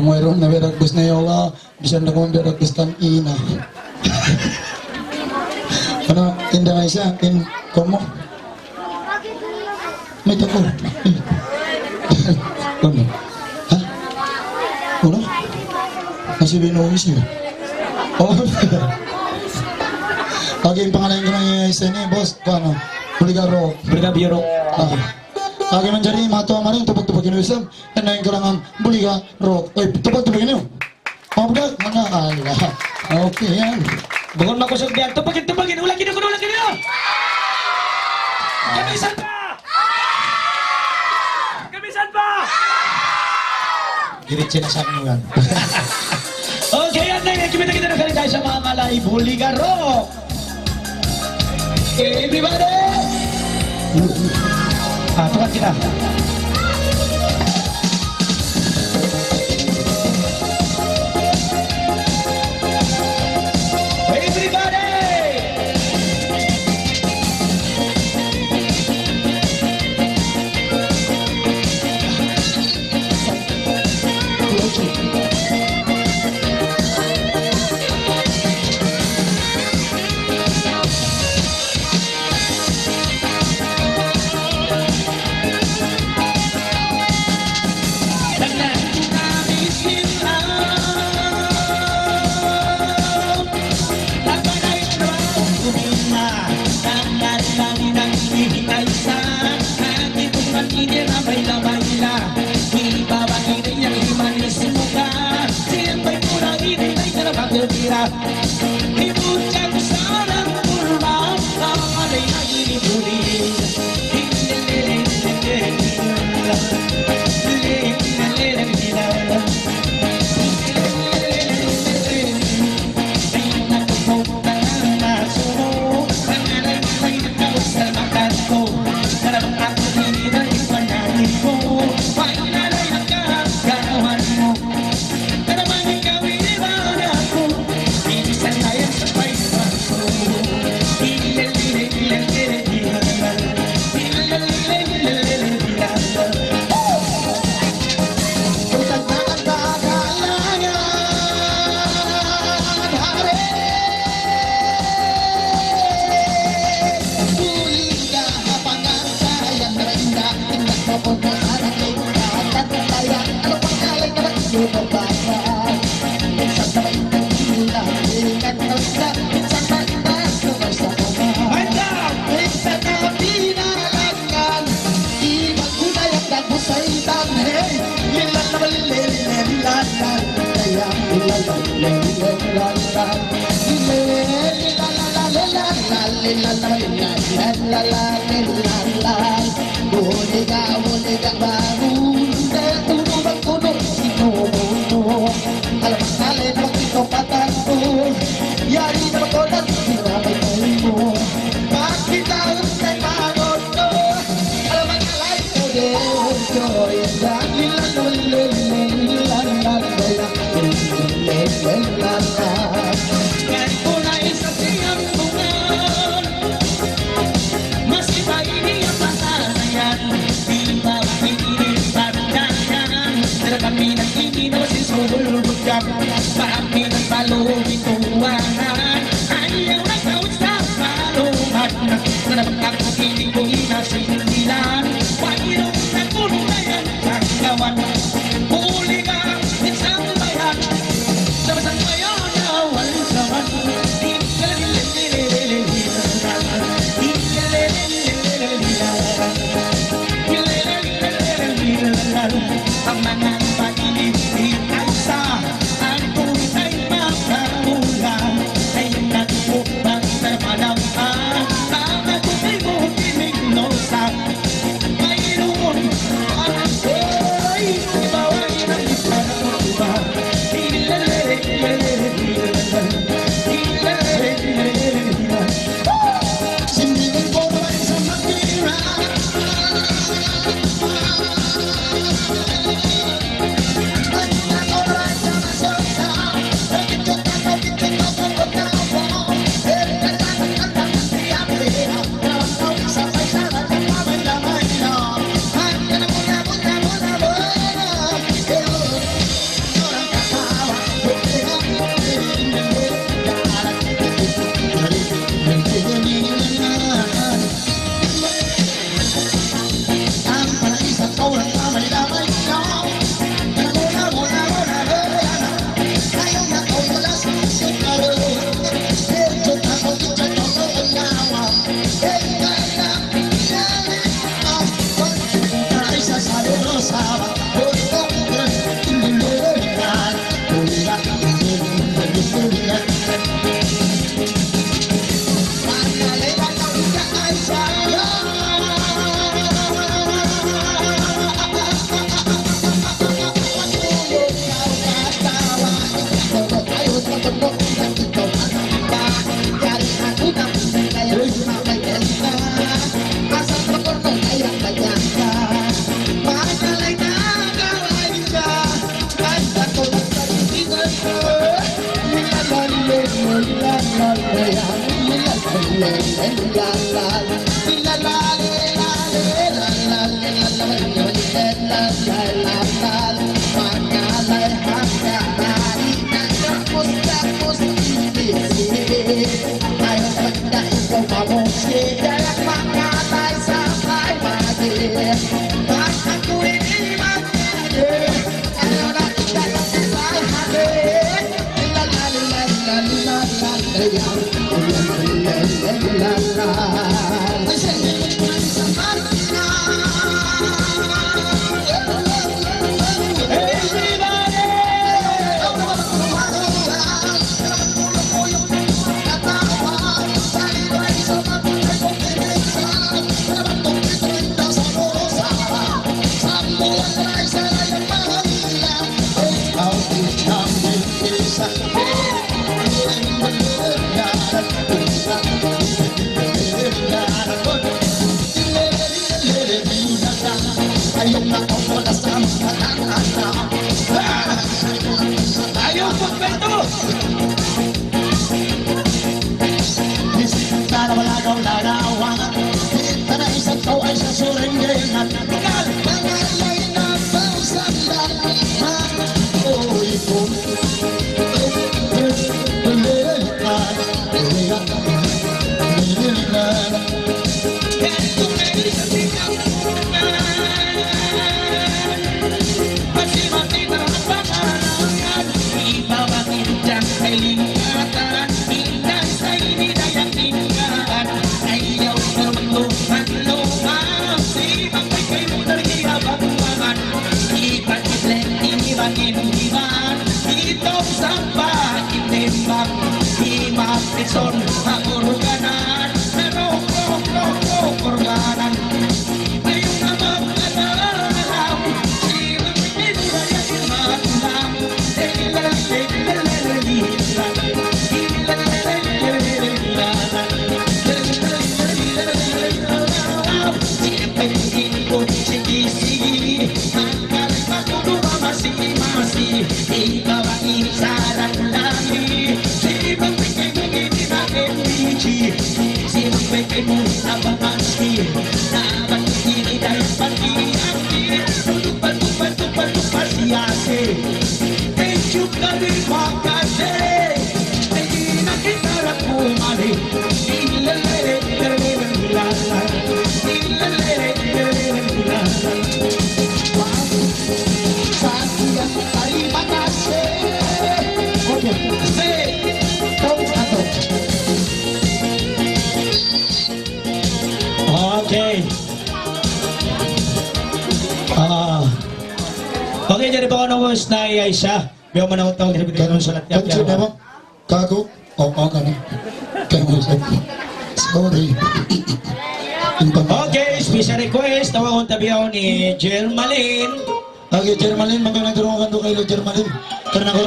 mayroon na beragbus na yola, bisan na kung beragbus tan ina. Ano, tinda nga isa, komo? May tako. Ano? Ha? Ano? Nasi binuhis niyo? Oh, okay, yung pangalan ko ng isa niya, boss, paano? Buligaro. Brigabiro. Agi man dyan, mato ang maring, tupag-tupagin yung isang, anayin ko lang ang buligaro. Uy, tupag-tupagin niyo. Pablag, mga ala. Okay, yan. Bukod makusog diyan. Tupagin. Ulang kino. Kamisan pa! Giritsin na sa amin yan. Okay, yan na yun. Kita na kali tayo sa mga malay buligaro. Everybody! Tukan kita. Everybody! Ibucang sarang kurma, kamalay na inibulig. Buliga bangun, tulog ang puno, sinuno. Alam ang alin, magkito patanto. Yari na magonan, sinabay mo. Bakit ang nagbagot ko? Alam ang alay ko dito. Yan Kahit ko na isa siyang bungan, mas iba ini ang pasanayan. Di ba pinipagdayan? Pero kami nagkikinaw si sulubugam. Marami ng balong tuwangan. Ayaw na kawit sa balungan. Nanabang ako hindi ko inasindilan. Pagilong na kuno na yan ang gawan. Huli ka, isang bayan. Sabasang bayan na walang sawan. Ang mga pag-ibig ay sa ang tunay makamula ay nagpupang sa malamang ang ako'y mukinig no sa mayroon ang ako'y ibaway ng isa na iba. Sindigan ko naman sa matira. Mangalay hanggang tapos ibig ayaw maganda ikaw mamusik kaya mangalay sabay magiging bakit ko hindi magiging ayaw na kita sabay magiging la la la la la la la la I said ayaw pagpento isip na wala daw larawan kita na isang tao ay sa suringan pangalay na pausanda oy ko Son, hakuruganan, narok, korbanan. Ayun na magkalaw, silang pinirayan matlang. Sige, hanggang magkukuha masi-masi, ikaw ang isarang lagi. Sibang bigay mo gini Sibang bigay mo abangasi Naman kini dahil pag-iaki Tupad siyasi Medyo kami makasi Hindi na kita lang kumali Ilalere Saan siya ay makasi Kasi okay. Okay, jadi ba ko was na Aisha? Biyo man ako tawag dito ng salat niya. Kanso na mo? Kako? Oo ka na. Kanso. Sorry. Okay, special request. Tawag kong tabiyaw ni Jermalyn. Okay, Jermalyn, magandang tulungan doon kayo, Jermalyn. Karena ko